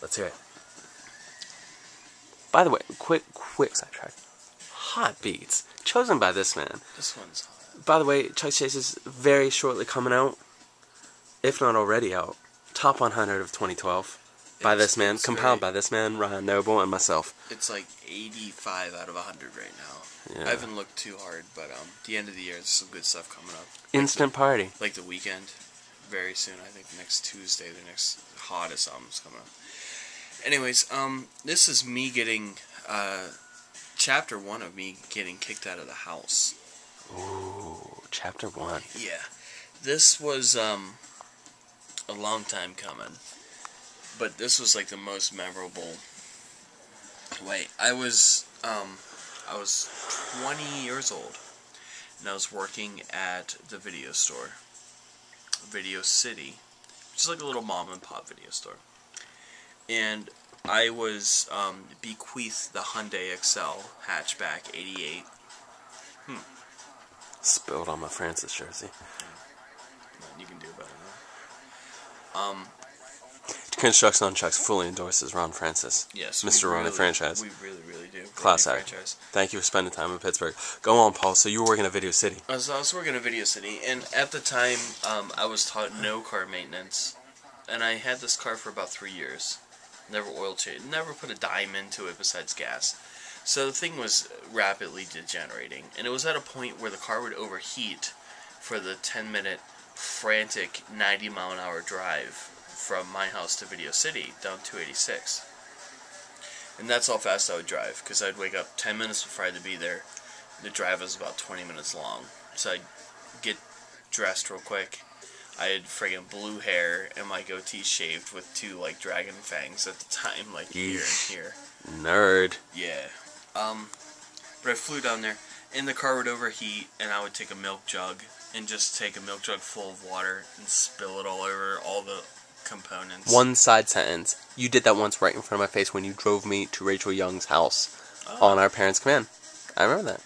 Let's hear it. By the way, quick sidetrack. Hot beats. Chosen by this man. This one's hot. By the way, Chuck's Chases very shortly coming out. If not already out. Top 100 of 2012. By this man. Compiled by this man, Ryan Noble, and myself. It's like 85 out of 100 right now. Yeah. I haven't looked too hard, but the end of the year, there's some good stuff coming up. Instant Party. Like the weekend. Very soon, I think next Tuesday, the next hottest album's coming up. Anyways, this is me getting, chapter 1 of me getting kicked out of the house. Ooh, chapter 1. Yeah. This was, a long time coming. But this was like the most memorable. Wait, I was 20 years old, and I was working at the video store, Video City, which is like a little mom and pop video store. And I was bequeathed the Hyundai Excel hatchback '88. Spilled on my Francis jersey. Nothing you can do about it. Construction on Chucks fully endorses Ron Francis. Yes, Mr. Ronnie Franchise. We really do. Class Ronnie act. Franchise. Thank you for spending time in Pittsburgh. Go on, Paul. So you were working at Video City. I was working at Video City, and at the time, I was taught no car maintenance, and I had this car for about 3 years. Never oil changed, never put a dime into it besides gas. So the thing was rapidly degenerating, and it was at a point where the car would overheat for the 10-minute frantic 90-mile-an-hour drive from my house to Video City down 286. And that's how fast I would drive, because I'd wake up 10 minutes before I had to be there. The drive was about 20 minutes long. So I'd get dressed real quick. I had friggin' blue hair and my goatee shaved with 2 like dragon fangs at the time, like here and here. Nerd. Yeah. But I flew down there, and the car would overheat, and I would take a milk jug and just take a milk jug full of water and spill it all over all the components. One side sentence. You did that once right in front of my face when you drove me to Rachel Young's house on our parents' command. I remember that.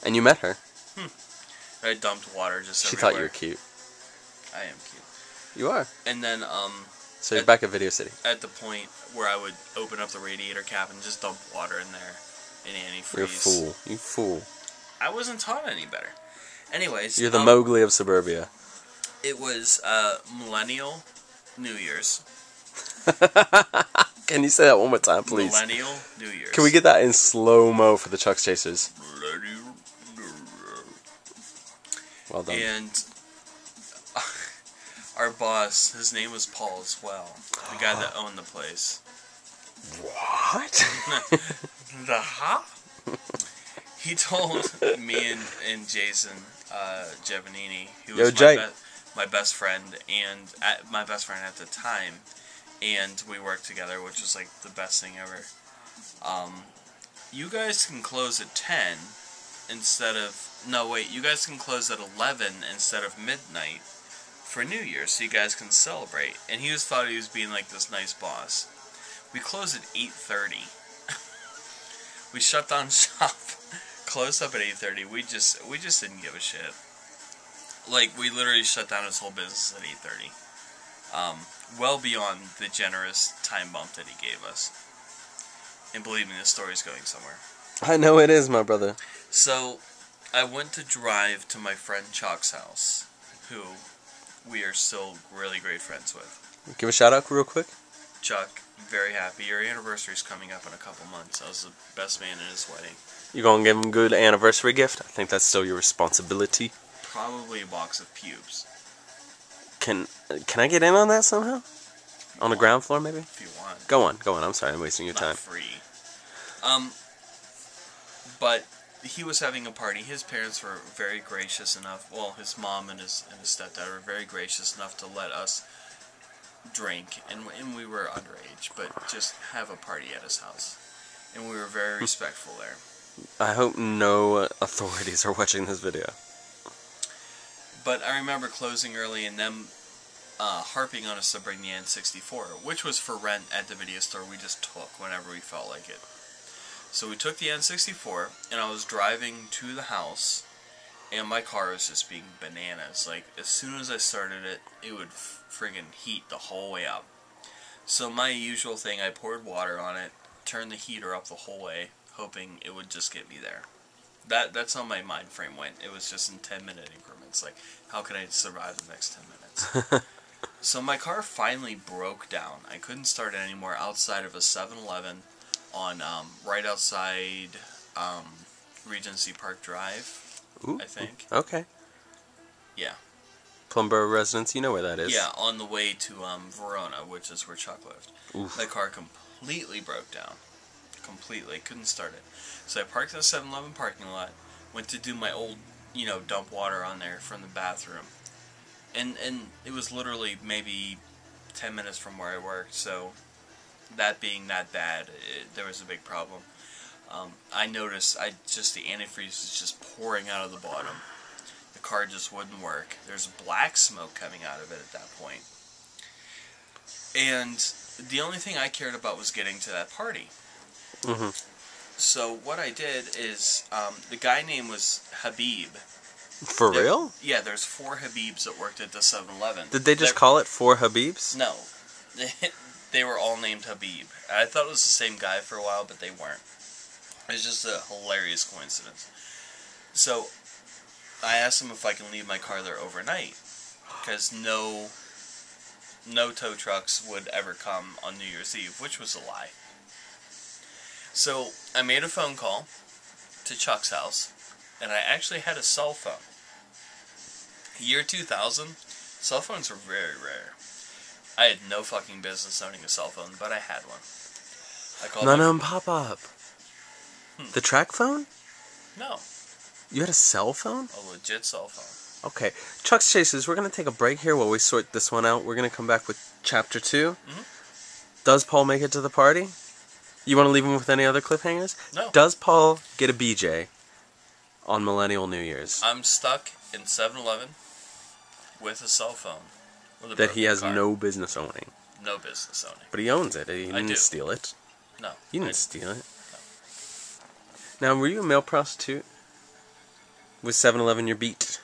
And you met her. I dumped water just She everywhere. thought you were cute. I am cute. You are. And then, So you're back at Video City. at the point where I would open up the radiator cap and just dump water in there in antifreeze. You're a fool. You fool. I wasn't taught any better. Anyways, You're the Mowgli of suburbia. it was Millennial New Year's. Can you say that one more time, please? Millennial New Year's. Can we get that in slow-mo for the Chucks Chasers? Millennial New Year's. Well done. And our boss, his name was Paul as well. The guy that owned the place. What? The huh? He told me and Jason Giovannini, who was my best friend and my best friend at the time, and we worked together, which was like the best thing ever. You guys can close at 10 instead of you guys can close at 11 instead of midnight for New Year's, so you guys can celebrate. And he thought he was being like this nice boss. We closed at 8:30. We shut down shop, closed up at 8:30. We just didn't give a shit. Like, we literally shut down his whole business at 8:30. Well beyond the generous time bump that he gave us. And believe me, this story's going somewhere. I know it is, my brother. So, I went to drive to my friend Chuck's house, who we are still really great friends with. Give a shout out real quick. Chuck, very happy. Your anniversary's coming up in a couple months. I was the best man at his wedding. You gonna give him a good anniversary gift? I think that's still your responsibility. Probably a box of pubes. Can I get in on that somehow? On the ground floor, maybe? If you want. Go on. I'm sorry, I'm wasting your time. Not free. But he was having a party. His parents were very gracious enough. Well, his mom and his stepdad were very gracious enough to let us drink, and we were underage, but just have a party at his house. And we were very respectful there. I hope no authorities are watching this video. But I remember closing early and them harping on us to bring the N64, which was for rent at the video store. We just took whenever we felt like it. So we took the N64, and I was driving to the house, and my car was just being bananas. Like, as soon as I started it, it would friggin' heat the whole way up. So my usual thing, I poured water on it, turned the heater up the whole way, hoping it would just get me there. That's how my mind frame went. It was just in 10-minute increments. Like, how can I survive the next 10 minutes? So my car finally broke down. I couldn't start it anymore outside of a 7-Eleven on right outside Regency Park Drive, Ooh, I think. Okay. Yeah. Plumborough Residence, you know where that is. Yeah, on the way to Verona, which is where Chuck lived. Oof. The car completely broke down. Completely. Couldn't start it. So I parked in the 7-Eleven parking lot, went to do my old, dump water on there from the bathroom. And it was literally maybe 10 minutes from where I worked, so that being that bad, there was a big problem. I noticed the antifreeze was just pouring out of the bottom. The car just wouldn't work. There's black smoke coming out of it at that point. And the only thing I cared about was getting to that party. Mm-hmm. So what I did is, the guy name was Habib. For real? Yeah, there's 4 Habibs that worked at the 7-Eleven. Did they just call it 4 Habibs? No. They were all named Habib. I thought it was the same guy for a while, but they weren't. It's just a hilarious coincidence. So, I asked him if I can leave my car there overnight, because no tow trucks would ever come on New Year's Eve, which was a lie. So, I made a phone call to Chuck's house, and I actually had a cell phone. Year 2000, cell phones were very rare. I had no fucking business owning a cell phone, but I had one. None of them pop up. The track phone? No. You had a cell phone? A legit cell phone. Okay. Chuck's Chases, we're going to take a break here while we sort this one out. We're going to come back with Chapter 2. Mm-hmm. Does Paul make it to the party? You want to leave him with any other cliffhangers? No. Does Paul get a BJ on Millennial New Year's? I'm stuck in 7-Eleven with a cell phone. With a that he has car. no business owning. No business owning. But he owns it. He didn't steal it. No. You didn't steal it. No. Now, were you a male prostitute? Was 7-Eleven your beat?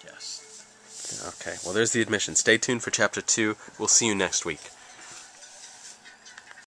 Yes. Okay, well, there's the admission. Stay tuned for Chapter 2. We'll see you next week.